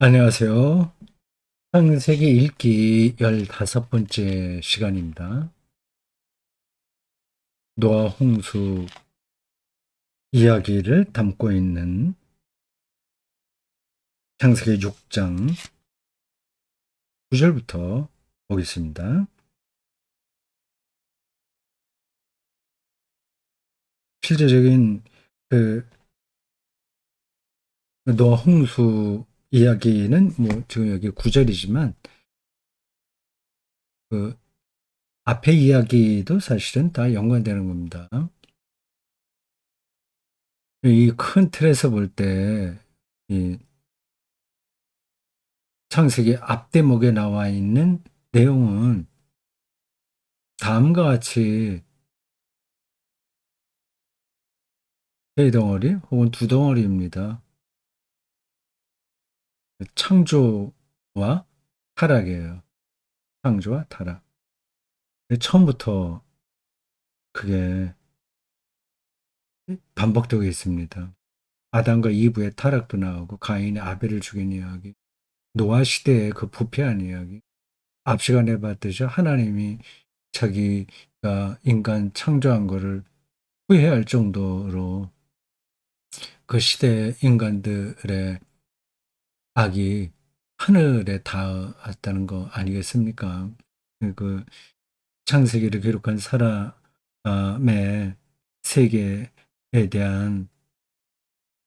안녕하세요. 창세기 읽기 15번째 시간입니다. 노아 홍수 이야기를 담고 있는 창세기 6장 9절부터 보겠습니다. 실제적인 그 노아 홍수 이야기는 지금 여기 9절이지만 그 앞에 이야기도 사실은 다 연관되는 겁니다. 이 큰 틀에서 볼 때 이 창세기 앞대목에 나와 있는 내용은 다음과 같이 세 덩어리 혹은 두 덩어리입니다. 창조와 타락이에요. 창조와 타락. 처음부터 그게 반복되고 있습니다. 아담과 이브의 타락도 나오고 가인이 아벨을 죽인 이야기, 노아 시대의 그 부패한 이야기. 앞 시간에 봤듯이 하나님이 자기가 인간 창조한 거를 후회할 정도로 그 시대 인간들의 악이 하늘에 닿았다는 거 아니겠습니까? 그 창세기를 기록한 사람의 세계에 대한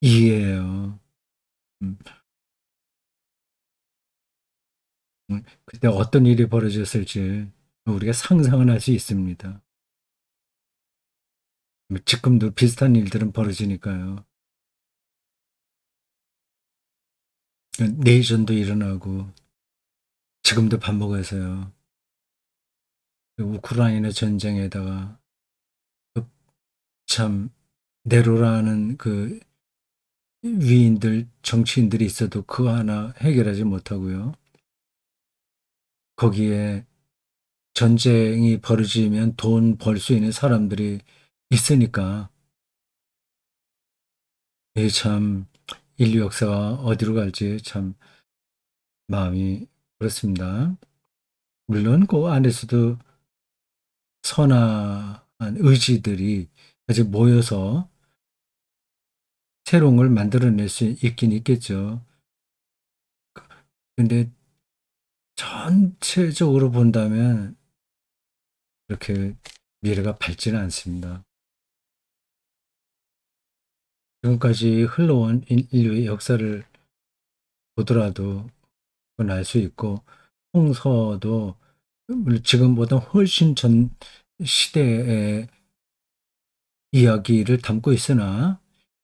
이해예요. 음, 그때 어떤 일이 벌어졌을지 우리가 상상은 할 수 있습니다. 지금도 비슷한 일들은 벌어지니까요. 내전도 일어나고 지금도 반복해서요. 우크라이나 전쟁에다가 참 네로라는 그 위인들, 정치인들이 있어도 그거 하나 해결하지 못하고요. 거기에 전쟁이 벌어지면 돈 벌 수 있는 사람들이 있으니까 이게 참 인류 역사가 어디로 갈지 참 마음이 그렇습니다. 물론 그 안에서도 선한 의지들이 아직 모여서 새로운 걸 만들어낼 수 있긴 있겠죠. 근데 전체적으로 본다면 그렇게 미래가 밝지는 않습니다. 지금까지 흘러온 인류의 역사를 보더라도 그건 알 수 있고, 홍서도 물론 지금보다 훨씬 전 시대의 이야기를 담고 있으나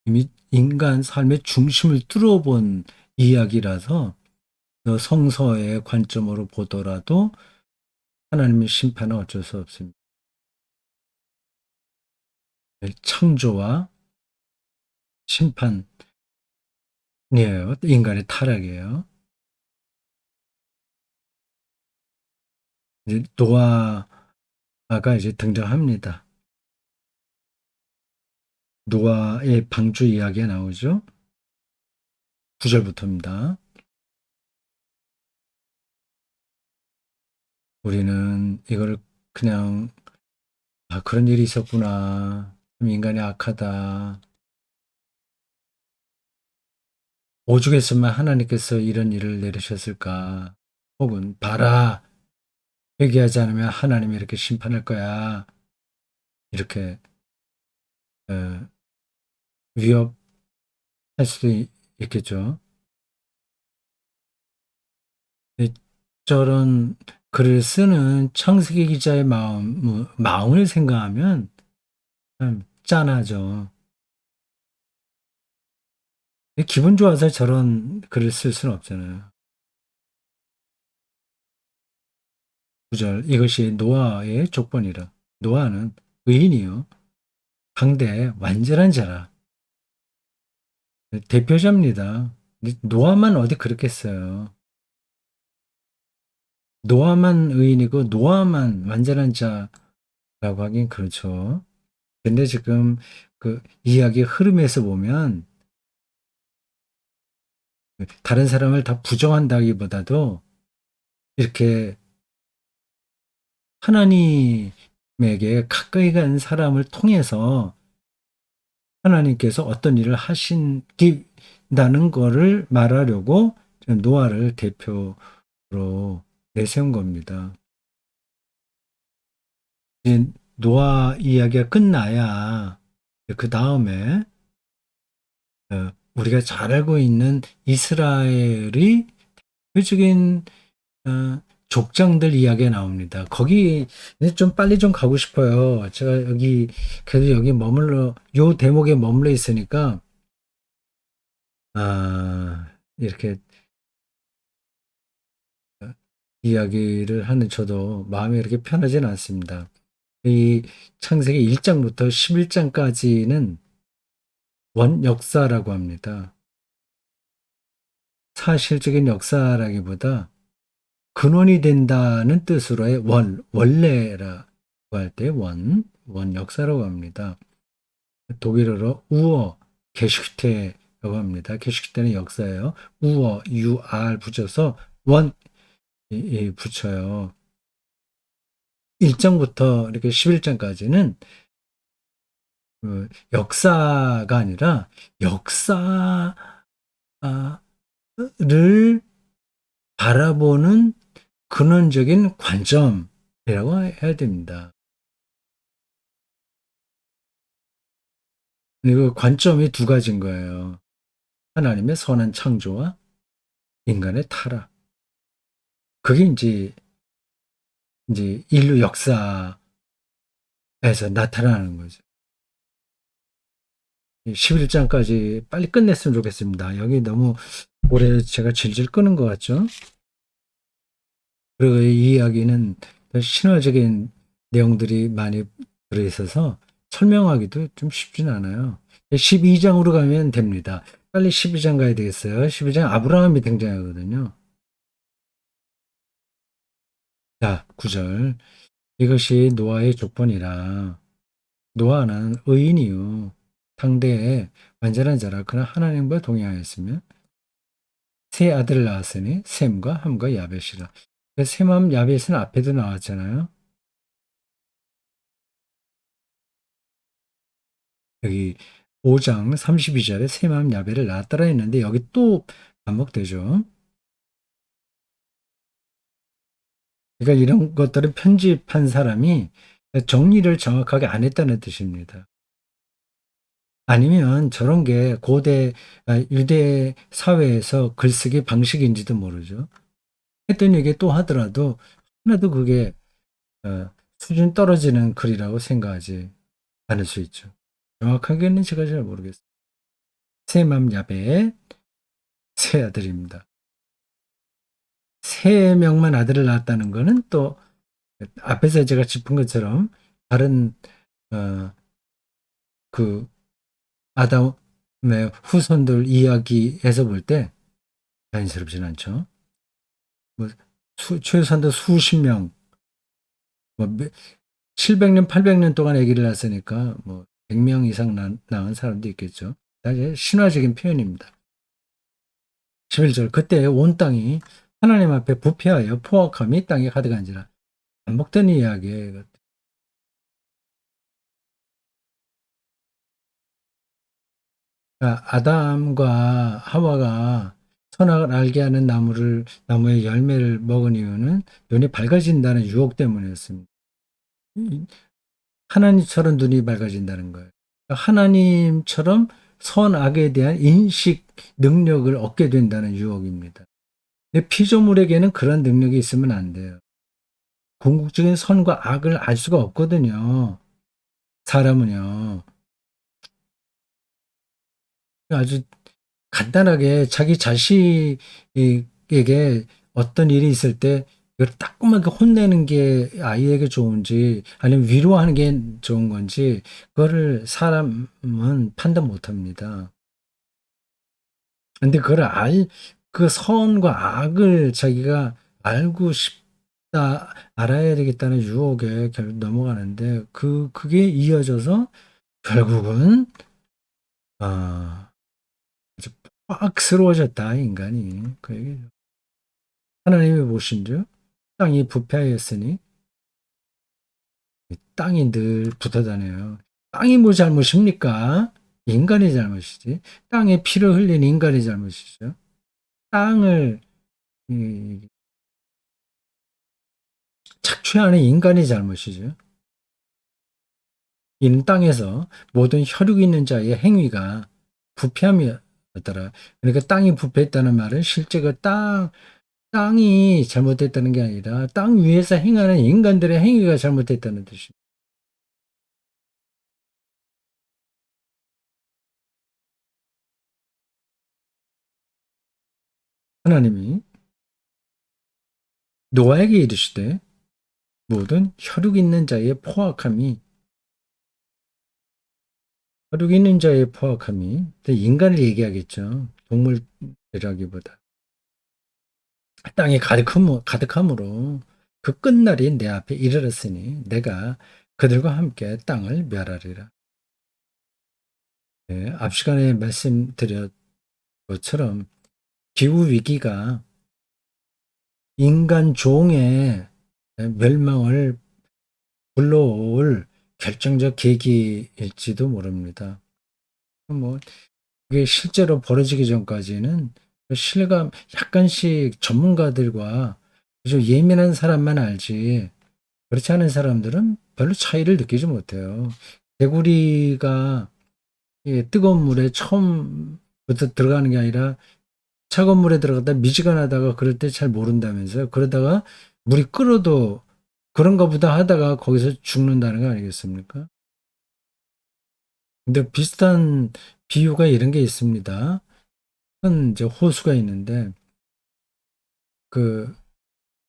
이미 인간 삶의 중심을 뚫어본 이야기라서 성서의 관점으로 보더라도 하나님의 심판은 어쩔 수 없습니다. 창조와 심판이에요. 인간의 타락이에요. 이제 노아가 이제 등장합니다. 노아의 방주 이야기가 나오죠. 9절부터입니다. 우리는 이걸 그냥 그런 일이 있었구나. 참 인간이 악하다. 오죽했으면 하나님께서 이런 일을 내리셨을까. 혹은 봐라. 회개하지 않으면 하나님이 이렇게 심판할 거야. 이렇게 어, 위협할 수도 있겠죠. 저런 글을 쓰는 창세기 기자의 마음을 생각하면 참 짠하죠. 기분 좋아서 저런 글을 쓸 수는 없잖아요. 9절 이것이 노아의 족본이라. 노아는 의인이요 강대 완전한 자라. 대표자입니다. 노아만 어디 그렇겠어요. 노아만 의인이고 노아만 완전한 자라고 하긴 그렇죠. 근데 지금 그 이야기 흐름에서 보면 다른 사람을 다 부정한다기보다도 이렇게 하나님에게 가까이 간 사람을 통해서 하나님께서 어떤 일을 하신다는 거를 말하려고 노아를 대표로 내세운 겁니다. 이제 노아 이야기가 끝나야 그 다음에 우리가 잘 알고 있는 이스라엘의 대표적인 족장들 이야기가 나옵니다. 거기 좀 빨리 좀 가고 싶어요. 제가 여기 그래도 여기 요 대목에 머물러 있으니까 이렇게 이야기를 하는 저도 마음이 이렇게 편하지는 않습니다. 이 창세기 1장부터 11장까지는 원역사라고 합니다. 사실적인 역사라기보다 근원이 된다는 뜻으로의 원래라고 할 때 원역사라고 합니다. 독일어로 우어 게슈테라고 합니다. 게슈테는 역사예요. 우어 UR 붙여서 원 붙여요. 1장부터 이렇게 11장까지는 역사가 아니라 역사를 바라보는 근원적인 관점이라고 해야 됩니다. 그리고 관점이 두 가지인 거예요. 하나님의 선한 창조와 인간의 타락. 그게 이제 인류 역사에서 나타나는 거죠. 11장까지 빨리 끝냈으면 좋겠습니다. 여기 너무 오래 제가 질질 끄는 것 같죠? 그리고 이 이야기는 신화적인 내용들이 많이 들어있어서 설명하기도 좀 쉽지는 않아요. 12장으로 가면 됩니다. 빨리 12장 가야 되겠어요. 12장 아브라함이 등장하거든요. 자, 9절. 이것이 노아의 조건이라. 노아는 의인이요 당대에 완전한 자라. 그러나 하나님과 동행하였으며 세 아들을 낳았으니 셈과 함과 야벳이라. 셈함 야벳은 앞에도 나왔잖아요. 여기 5장 32절에 셈함 야벳을 낳았더라 했는데 여기 또 반복되죠. 그러니까 이런 것들을 편집한 사람이 정리를 정확하게 안 했다는 뜻입니다. 아니면 저런 게 고대 유대 사회에서 글쓰기 방식인지도 모르죠. 했더니 이게 또 하더라도 하나도 그게 수준 떨어지는 글이라고 생각하지 않을 수 있죠. 정확하게는 제가 잘 모르겠어요. 셈함 야벳 세 아들입니다. 세 명만 아들을 낳았다는 거는 또 앞에서 제가 짚은 것처럼 다른 그 아담의 후손들 이야기에서 볼 때 자연스럽진 않죠. 뭐 최소한도 수십 명, 뭐 700년, 800년 동안 아기를 낳았으니까 뭐 100명 이상 낳은 사람도 있겠죠. 사실 신화적인 표현입니다. 11절 그때 온 땅이 하나님 앞에 부패하여 포악함이 땅에 가득한지라. 반복된 이야기예요. 그러니까 아담과 하와가 선악을 알게 하는 나무의 열매를 먹은 이유는 눈이 밝아진다는 유혹 때문이었습니다. 하나님처럼 눈이 밝아진다는 거예요. 그러니까 하나님처럼 선악에 대한 인식 능력을 얻게 된다는 유혹입니다. 근데 피조물에게는 그런 능력이 있으면 안 돼요. 궁극적인 선과 악을 알 수가 없거든요. 사람은요. 아주 간단하게 자기 자식에게 어떤 일이 있을 때 이걸 따끔하게 혼내는 게 아이에게 좋은지 아니면 위로하는 게 좋은 건지 그거를 사람은 판단 못 합니다. 근데 그 선과 악을 자기가 알고 싶다, 알아야 되겠다는 유혹에 결국 넘어가는데 그게 이어져서 결국은 아, 꽉스러워졌다, 인간이. 그 얘기죠. 하나님이 보신즉 땅이 부패하였으니 땅이 늘 붙어 다녀요. 땅이 뭐 잘못입니까? 인간이 잘못이지. 땅에 피를 흘린 인간이 잘못이죠. 땅을 착취하는 인간이 잘못이죠. 이는 땅에서 모든 혈육 있는 자의 행위가 부패함이었더라. 그러니까 땅이 부패했다는 말은 실제 땅이 잘못됐다는 게 아니라 땅 위에서 행하는 인간들의 행위가 잘못됐다는 뜻입니다. 하나님이 노아에게 이르시되 모든 혈육 있는 자의 포악함이 인간을 얘기하겠죠. 동물이라기보다 땅이 가득함으로 그 끝날이 내 앞에 이르렀으니 내가 그들과 함께 땅을 멸하리라. 네, 앞 시간에 말씀드렸 것처럼 기후 위기가 인간 종의 멸망을 불러올 결정적 계기일지도 모릅니다. 뭐 이게 실제로 벌어지기 전까지는 실감 약간씩 전문가들과 아주 예민한 사람만 알지 그렇지 않은 사람들은 별로 차이를 느끼지 못해요. 개구리가 뜨거운 물에 처음부터 들어가는 게 아니라 차가운 물에 들어갔다 미지근하다가 그럴 때 잘 모른다면서요. 그러다가 물이 끓어도 그런가 보다 하다가 거기서 죽는다는 거 아니겠습니까? 근데 비슷한 비유가 이런 게 있습니다. 큰 이제 호수가 있는데 그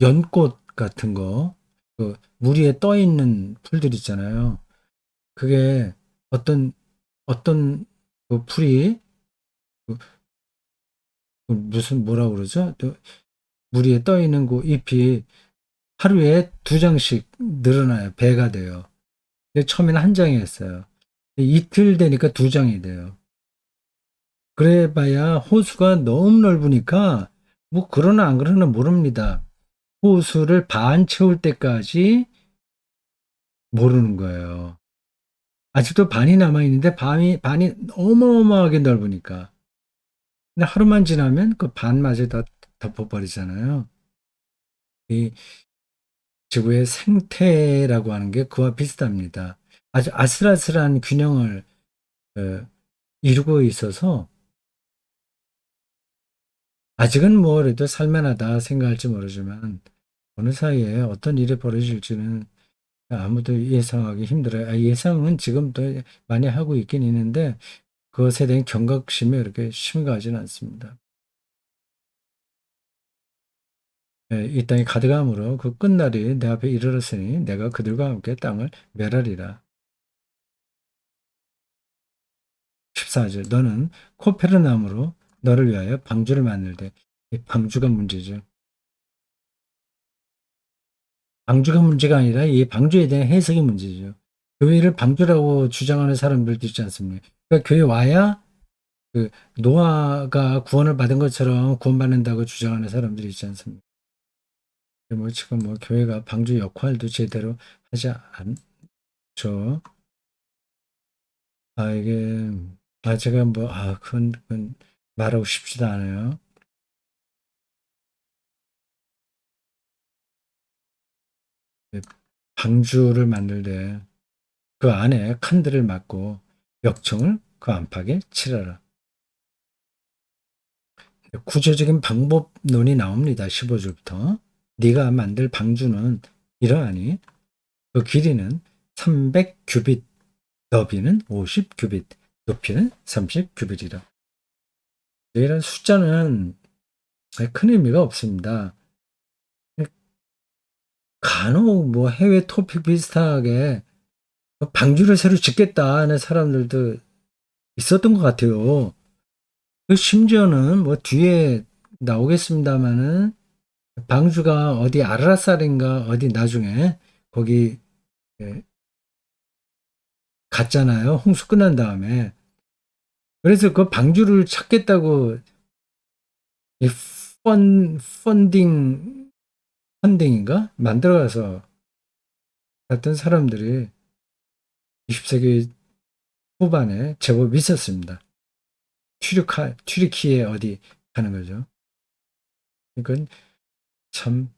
연꽃 같은 거, 그 물 위에 떠 있는 풀들 있잖아요. 그게 어떤 그 풀이 그 무슨 뭐라 그러죠? 물 위에 떠 있는 그 잎이 하루에 2장씩 늘어나요. 배가 돼요. 근데 처음에는 1장이었어요. 이틀 되니까 2장이 돼요. 그래 봐야 호수가 너무 넓으니까 뭐 그러나 안 그러나 모릅니다. 호수를 반 채울 때까지 모르는 거예요. 아직도 반이 남아 있는데 반이 어마어마하게 넓으니까. 근데 하루만 지나면 그 반마저 다 덮어버리잖아요. 이 지구의 생태라고 하는 게 그와 비슷합니다. 아주 아슬아슬한 균형을 어, 이루고 있어서 아직은 뭐 그래도 살만하다 생각할지 모르지만 어느 사이에 어떤 일이 벌어질지는 아무도 예상하기 힘들어요. 예상은 지금도 많이 하고 있긴 있는데 그것에 대한 경각심이 그렇게 심각하지는 않습니다. 이 땅이 가득함으로 그 끝날이 내 앞에 이르렀으니 내가 그들과 함께 땅을 멸하리라. 14절 너는 코페르나무로 너를 위하여 방주를 만들되 이 방주가 문제죠. 방주가 문제가 아니라 이 방주에 대한 해석이 문제죠. 교회를 방주라고 주장하는 사람들도 있지 않습니까? 그러니까 교회 와야 그 노아가 구원을 받은 것처럼 구원받는다고 주장하는 사람들이 있지 않습니까? 뭐 지금 뭐 교회가 방주 역할도 제대로 하지 않죠. 이게 제가 뭐 그건 말하고 싶지도 않아요. 네, 방주를 만들 때 그 안에 칸들을 막고 역청을 그 안팎에 칠하라. 구체적인 방법론이 나옵니다. 15절부터. 네가 만들 방주는 이러하니 그 길이는 300 규빗, 너비는 50 규빗, 높이는 30 규빗이라. 이런 숫자는 큰 의미가 없습니다. 간혹 뭐 해외 토픽 비슷하게 방주를 새로 짓겠다 하는 사람들도 있었던 것 같아요. 심지어는 뭐 뒤에 나오겠습니다마는 방주가 어디 아라살인가 어디 나중에 거기 예, 갔잖아요. 홍수 끝난 다음에. 그래서 그 방주를 찾겠다고 이 펀딩인가? 만들어가서 갔던 사람들이 20세기 후반에 제법 있었습니다. 튀르키예 어디 가는 거죠. 이건 참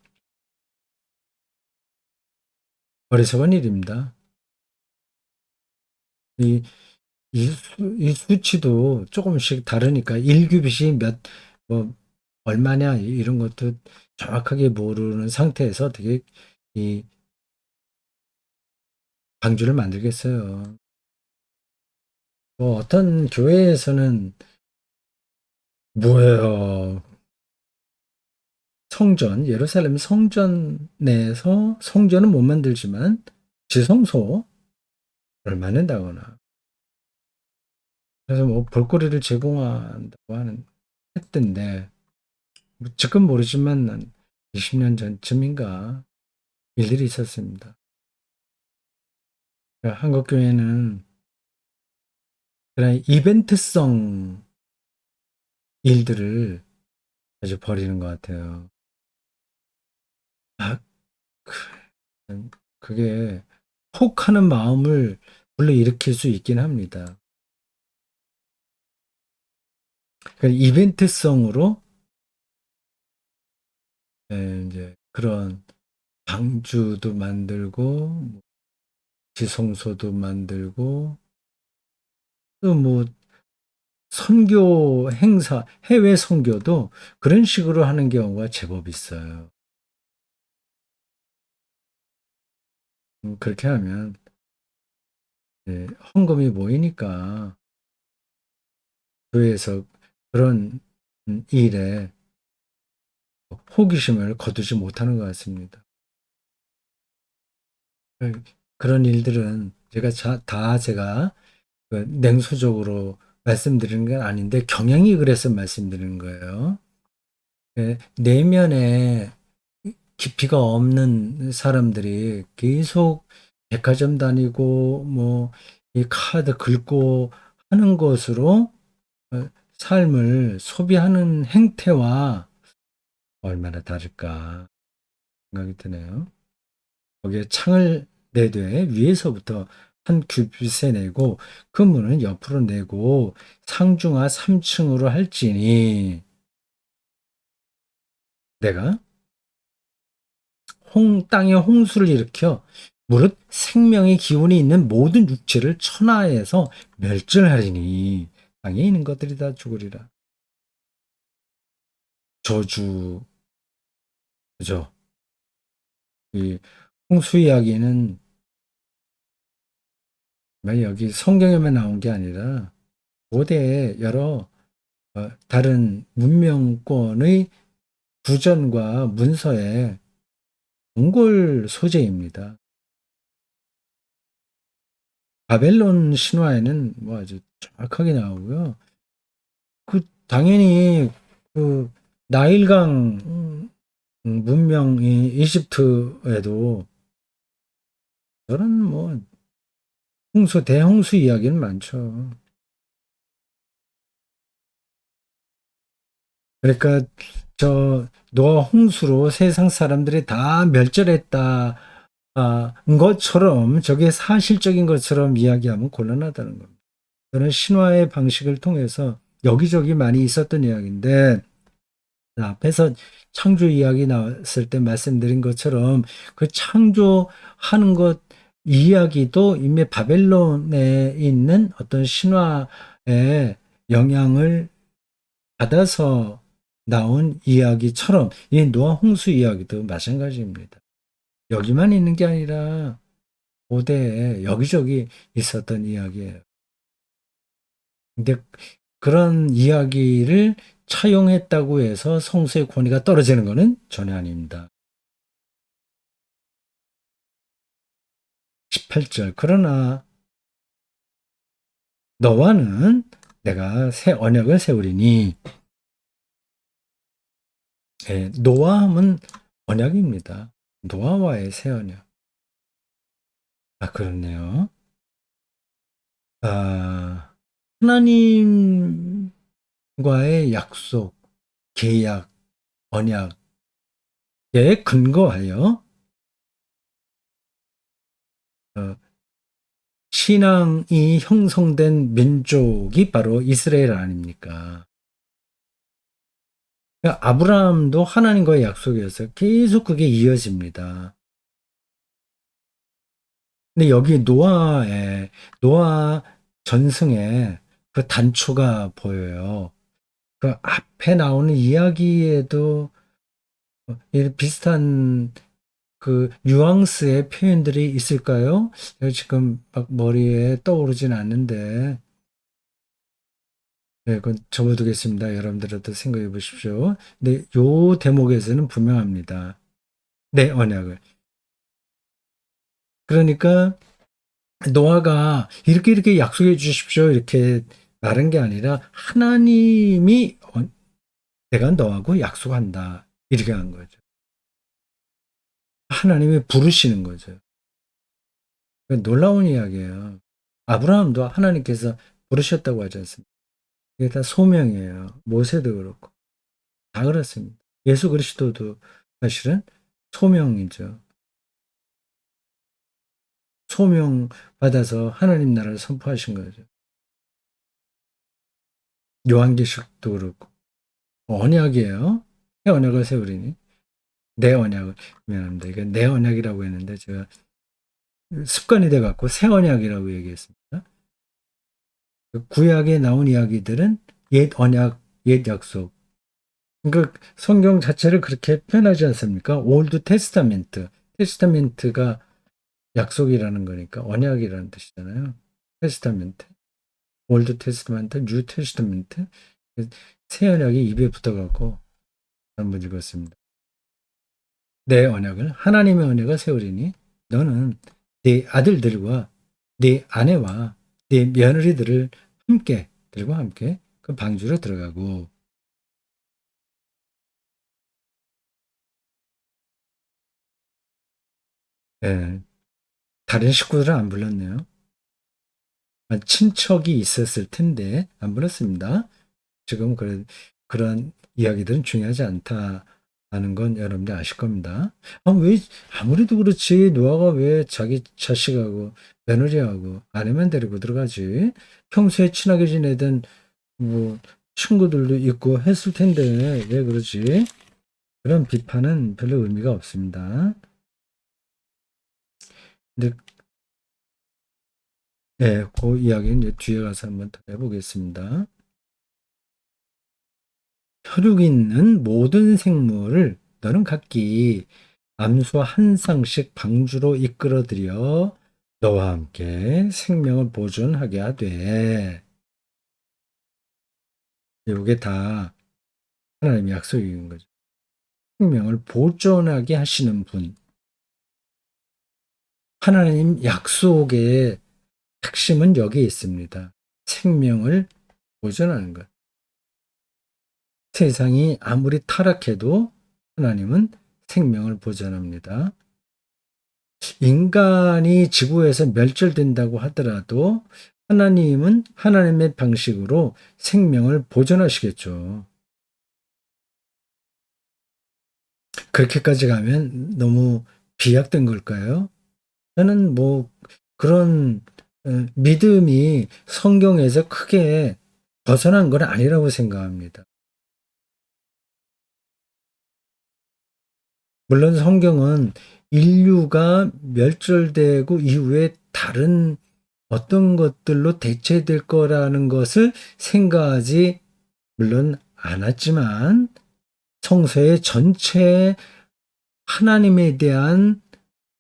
어리석은 일입니다. 이, 이 수치도 조금씩 다르니까 1규빗이 얼마냐 이런 것도 정확하게 모르는 상태에서 어떻게 이 방주를 만들겠어요. 뭐 어떤 교회에서는 뭐예요? 성전, 예루살렘 성전 내에서 성전은 못 만들지만 지성소를 만든다거나 그래서 뭐 볼거리를 제공한다고 했던데 뭐 지금 모르지만 한 20년 전쯤인가 일들이 있었습니다. 그러니까 한국 교회는 그런 이벤트성 일들을 아주 벌이는 것 같아요. 아, 그게 혹하는 마음을 불러일으킬 수 있긴 합니다. 그러니까 이벤트성으로 이제 그런 방주도 만들고 지성소도 만들고 또 뭐 선교 행사, 해외 선교도 그런 식으로 하는 경우가 제법 있어요. 그렇게 하면 헌금이 모이니까 교회에서 그런 일에 호기심을 거두지 못하는 것 같습니다. 그런 일들은 제가 그 냉소적으로 말씀드리는 건 아닌데 경향이 그래서 말씀드리는 거예요. 내면에 깊이가 없는 사람들이 계속 백화점 다니고 뭐 이 카드 긁고 하는 것으로 삶을 소비하는 행태와 얼마나 다를까 생각이 드네요. 거기에 창을 내되 위에서부터 한 큐빗에 내고 그 문은 옆으로 내고 상중하 3층으로 할지니 내가 땅에 홍수를 일으켜 무릇 생명의 기운이 있는 모든 육체를 천하에서 멸절하리니 땅에 있는 것들이 다 죽으리라. 저주, 그죠? 이 홍수 이야기는 여기 성경에만 나온 게 아니라 고대 여러 다른 문명권의 구전과 문서에 몽골 소재입니다. 바벨론 신화에는 뭐 아주 정확하게 나오고요. 당연히 그 나일강 문명이 이집트에도 저런 뭐 대홍수 이야기는 많죠. 그러니까 저 노아 홍수로 세상 사람들이 다 멸절했다. 것처럼 저게 사실적인 것처럼 이야기하면 곤란하다는 겁니다. 저는 신화의 방식을 통해서 여기저기 많이 있었던 이야기인데 앞에서 창조 이야기 나왔을 때 말씀드린 것처럼 그 창조하는 것 이야기도 이미 바벨론에 있는 어떤 신화의 영향을 받아서 나온 이야기처럼 이 노아 홍수 이야기도 마찬가지입니다. 여기만 있는 게 아니라 고대에 여기저기 있었던 이야기예요. 근데 그런 이야기를 차용했다고 해서 성서의 권위가 떨어지는 것은 전혀 아닙니다. 18절. 그러나 너와는 내가 새 언약을 세우리니 노아함은 언약입니다. 노아와의 새 언약. 그렇네요. 하나님과의 약속, 계약, 언약에 근거하여 신앙이 형성된 민족이 바로 이스라엘 아닙니까? 그러니까 아브라함도 하나님과의 약속이어서 계속 그게 이어집니다. 근데 여기 노아 전승에 그 단초가 보여요. 그 앞에 나오는 이야기에도 비슷한 그 뉘앙스의 표현들이 있을까요? 제가 지금 막 머리에 떠오르진 않는데, 네, 그건 접어두겠습니다. 여러분들도 생각해 보십시오. 근데 요 대목에서는 분명합니다. 네, 언약을. 그러니까 노아가 이렇게 약속해 주십시오. 이렇게 말한 게 아니라 하나님이 내가 너하고 약속한다. 이렇게 한 거죠. 하나님이 부르시는 거죠. 놀라운 이야기예요. 아브라함도 하나님께서 부르셨다고 하지 않습니까? 이게 다 소명이에요. 모세도 그렇고. 다 그렇습니다. 예수 그리스도도 사실은 소명이죠. 소명 받아서 하나님 나라를 선포하신 거죠. 요한계시록도 그렇고. 언약이에요. 새 언약을 세우리니. 내 언약을. 미안합니다. 이게 내 언약이라고 했는데 제가 습관이 돼갖고 새 언약이라고 얘기했습니다. 구약에 나온 이야기들은 옛 언약, 옛 약속. 그러니까 성경 자체를 그렇게 표현하지 않습니까? 올드 테스타멘트. 테스타멘트가 약속이라는 거니까 언약이라는 뜻이잖아요. 테스타멘트. 올드 테스타멘트, 뉴 테스타멘트. 새 언약이 입에 붙어갖고 한번 읽었습니다. 내 언약을 하나님의 언약을 세우리니 너는 네 아들들과 네 아내와 네 며느리들을 함께 들과 함께 그 방주로 들어가고 예, 다른 식구들은 안 불렀네요. 친척이 있었을 텐데 안 불렀습니다. 지금 그런 이야기들은 중요하지 않다는 건 여러분들 아실 겁니다. 왜 아무래도 그렇지 노아가 왜 자기 자식하고 며느리하고 아내만 데리고 들어가지? 평소에 친하게 지내던 뭐 친구들도 있고 했을 텐데 왜 그러지? 그런 비판은 별로 의미가 없습니다. 근데 그 이야기는 이제 뒤에 가서 한번 더 해보겠습니다. 혈육 있는 모든 생물을 너는 각기 암수 한 쌍씩 방주로 이끌어들여 너와 함께 생명을 보존하게 하되 이게 다 하나님의 약속인 거죠. 생명을 보존하게 하시는 분. 하나님 약속의 핵심은 여기에 있습니다. 생명을 보존하는 것. 세상이 아무리 타락해도 하나님은 생명을 보존합니다. 인간이 지구에서 멸절된다고 하더라도 하나님은 하나님의 방식으로 생명을 보존하시겠죠. 그렇게까지 가면 너무 비약된 걸까요? 저는 뭐 그런 믿음이 성경에서 크게 벗어난 건 아니라고 생각합니다. 물론 성경은 인류가 멸절되고 이후에 다른 어떤 것들로 대체될 거라는 것을 생각하지 물론 않았지만 성서의 전체 하나님에 대한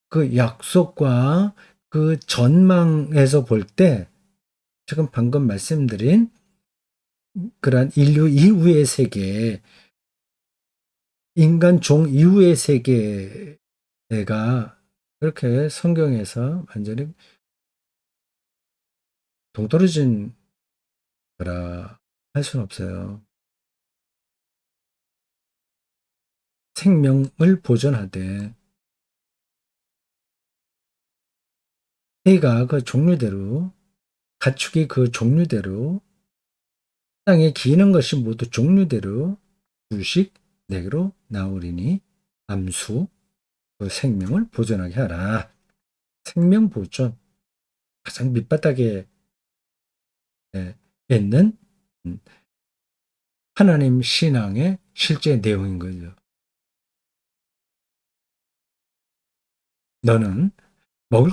그 약속과 그 전망에서 볼 때 지금 방금 말씀드린 그러한 인류 이후의 세계, 인간 종 이후의 세계가 그렇게 성경에서 완전히 동떨어진 거라 할 수는 없어요. 생명을 보존하되 해가 그 종류대로 가축이 그 종류대로 땅에 기는 것이 모두 종류대로 두씩 내게로 나오리니 암수 그 생명을 보존하게 하라. 생명 보존 가장 밑바닥에 있는 하나님 신앙의 실제 내용인 거죠. 너는 먹을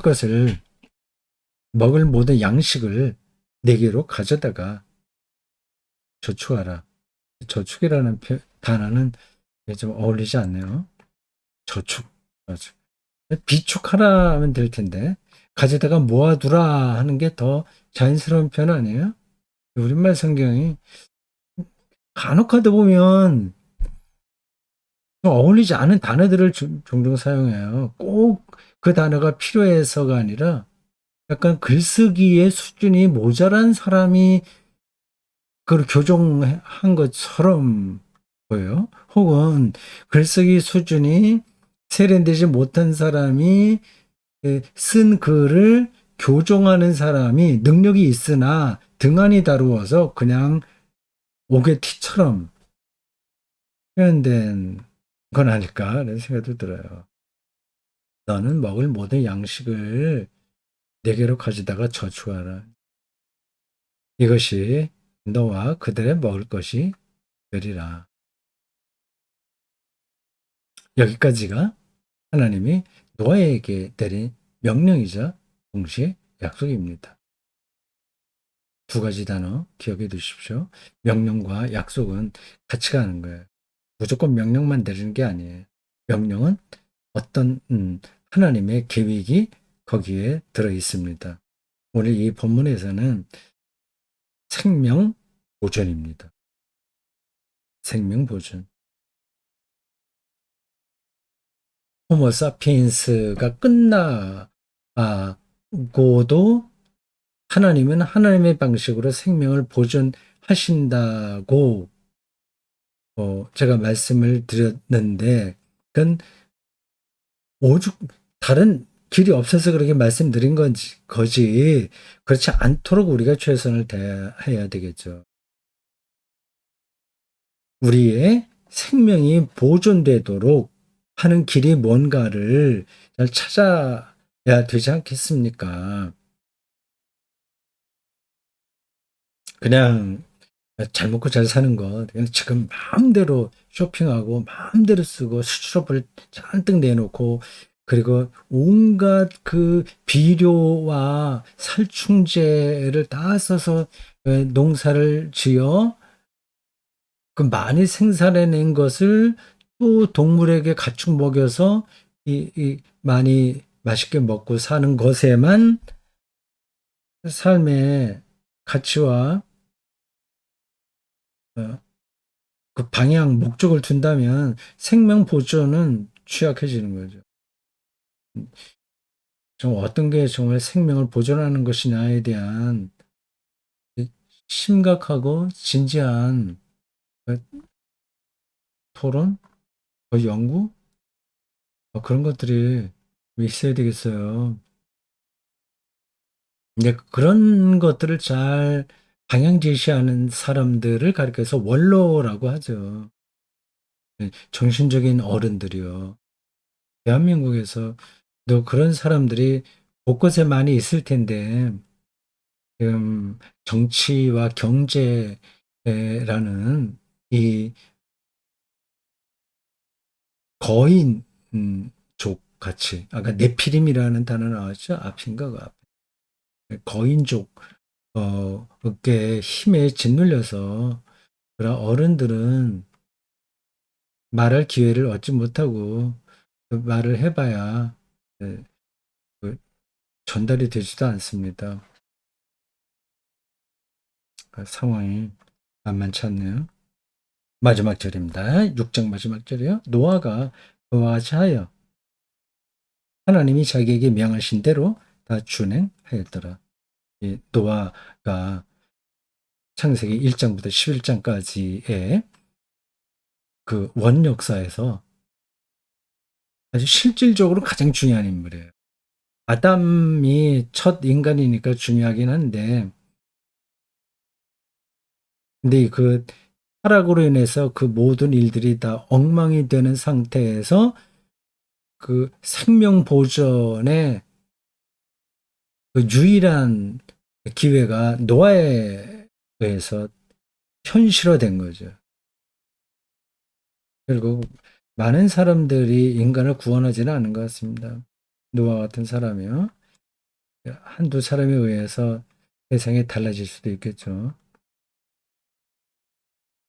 모든 양식을 내게로 가져다가 저축하라. 저축이라는 단어는 좀 어울리지 않네요. 저축. 비축하라 하면 될 텐데 가져다가 모아두라 하는 게 더 자연스러운 표현 아니에요? 우리말 성경이 간혹 하다 보면 어울리지 않은 단어들을 종종 사용해요. 꼭 그 단어가 필요해서가 아니라 약간 글쓰기의 수준이 모자란 사람이 그걸 교정한 것처럼 보여요. 혹은 글쓰기 수준이 세련되지 못한 사람이 쓴 글을 교정하는 사람이 능력이 있으나 등한히 다루어서 그냥 오개티처럼 표현된 건 아닐까라는 생각도 들어요. 너는 먹을 모든 양식을 내게로 가져다가 저축하라. 이것이 너와 그들의 먹을 것이 되리라. 여기까지가 하나님이 노아에게 내린 명령이자 동시에 약속입니다. 두 가지 단어 기억해 두십시오. 명령과 약속은 같이 가는 거예요. 무조건 명령만 내리는 게 아니에요. 명령은 어떤 하나님의 계획이 거기에 들어 있습니다. 오늘 이 본문에서는 생명 보존입니다. 생명 보존. 호모사피엔스가 끝나고도 하나님은 하나님의 방식으로 생명을 보존하신다고 제가 말씀을 드렸는데 그건 오죽 다른 길이 없어서 그렇게 말씀드린 거지 그렇지 않도록 우리가 최선을 다해야 되겠죠. 우리의 생명이 보존되도록 하는 길이 뭔가를 잘 찾아야 되지 않겠습니까? 그냥 잘 먹고 잘 사는 것, 그냥 지금 마음대로 쇼핑하고 마음대로 쓰고 수출업을 잔뜩 내놓고 그리고 온갖 그 비료와 살충제를 다 써서 농사를 지어 그 많이 생산해낸 것을 또 동물에게 가축 먹여서 이 많이 맛있게 먹고 사는 것에만 삶의 가치와 그 방향, 목적을 둔다면 생명 보존은 취약해지는 거죠. 좀 어떤 게 정말 생명을 보존하는 것이냐에 대한 심각하고 진지한 토론, 연구, 그런 것들이 있어야 되겠어요. 근데 그런 것들을 잘 방향 제시하는 사람들을 가리켜서 원로라고 하죠. 정신적인 어른들이요. 대한민국에서 너 그런 사람들이 곳곳에 많이 있을 텐데 지금 정치와 경제라는 이 거인 족 같이 아까 네피림이라는 단어 나왔죠? 앞인가 그 앞에 거인족 어깨 힘에 짓눌려서 그런 어른들은 말할 기회를 얻지 못하고 그 말을 해봐야 그 전달이 되지도 않습니다. 그 상황이 만만치 않네요. 마지막 절입니다. 6장 마지막 절이요. 노아가 그와 같이 하여 하나님이 자기에게 명하신 대로 다 준행하였더라. 이 노아가 창세기 1장부터 11장까지의 그 원역사에서 아주 실질적으로 가장 중요한 인물이에요. 아담이 첫 인간이니까 중요하긴 한데 근데 그 타락으로 인해서 그 모든 일들이 다 엉망이 되는 상태에서 그 생명 보존의 그 유일한 기회가 노아에 의해서 현실화된 거죠. 결국 많은 사람들이 인간을 구원하지는 않은 것 같습니다. 노아 같은 사람이요. 한두 사람에 의해서 세상이 달라질 수도 있겠죠.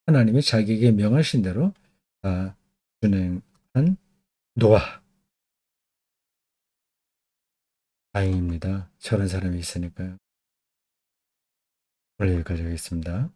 하나님이 자기에게 명하신 대로 다 준행한 노아. 다행입니다. 저런 사람이 있으니까요. 오늘 여기까지 하겠습니다.